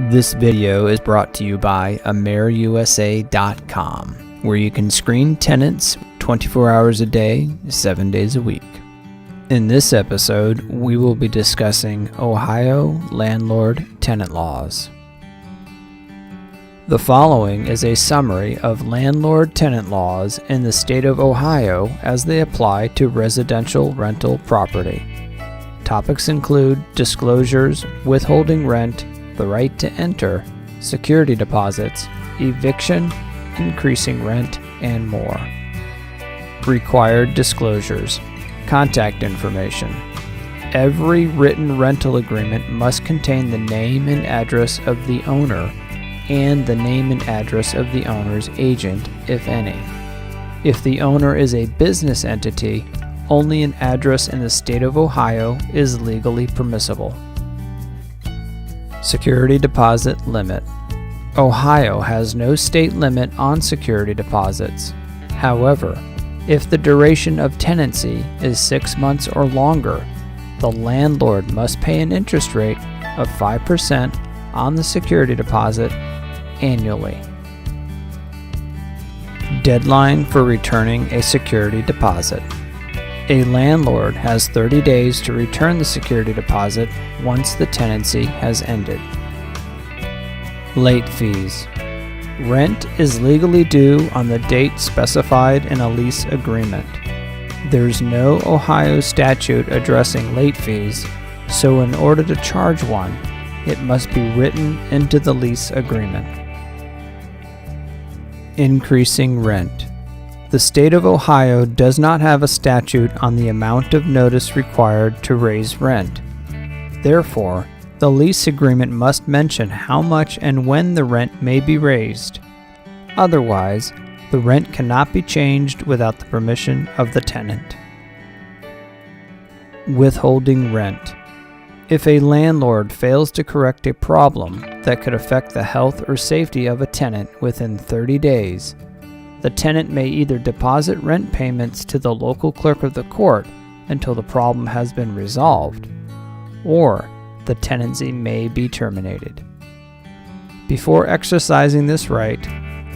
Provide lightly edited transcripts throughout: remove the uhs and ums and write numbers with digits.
This video is brought to you by AmerUSA.com, where you can screen tenants 24 hours a day, 7 days a week. In this episode, we will be discussing Ohio landlord tenant laws. The following is a summary of landlord tenant laws in the state of Ohio as they apply to residential rental property. Topics include disclosures, withholding rent, the right to enter, security deposits, eviction, increasing rent, and more. Required disclosures. Contact information. Every written rental agreement must contain the name and address of the owner and the name and address of the owner's agent, if any. If the owner is a business entity, only an address in the state of Ohio is legally permissible. Security deposit limit. Ohio has no state limit on security deposits. However, if the duration of tenancy is 6 months or longer, the landlord must pay an interest rate of 5% on the security deposit annually. Deadline for returning a security deposit. A landlord has 30 days to return the security deposit once the tenancy has ended. Late fees. Rent is legally due on the date specified in a lease agreement. There is no Ohio statute addressing late fees, so in order to charge one, it must be written into the lease agreement. Increasing rent. The state of Ohio does not have a statute on the amount of notice required to raise rent. Therefore, the lease agreement must mention how much and when the rent may be raised. Otherwise, the rent cannot be changed without the permission of the tenant. Withholding rent. If a landlord fails to correct a problem that could affect the health or safety of a tenant within 30 days, the tenant may either deposit rent payments to the local clerk of the court until the problem has been resolved, or the tenancy may be terminated. Before exercising this right,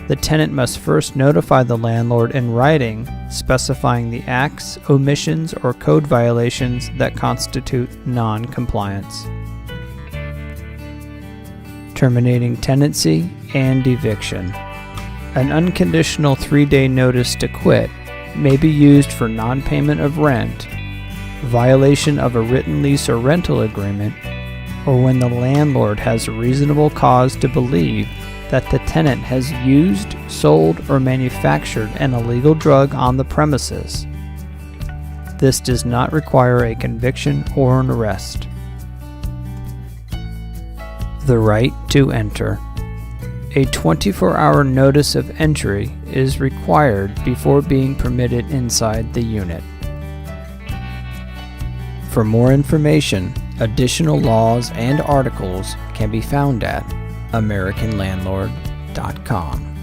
the tenant must first notify the landlord in writing, specifying the acts, omissions, or code violations that constitute non-compliance. Terminating tenancy and eviction. An unconditional 3-day notice to quit may be used for non-payment of rent, violation of a written lease or rental agreement, or when the landlord has a reasonable cause to believe that the tenant has used, sold, or manufactured an illegal drug on the premises. This does not require a conviction or an arrest. The right to enter. A 24-hour notice of entry is required before being permitted inside the unit. For more information, additional laws and articles can be found at AmericanLandlord.com.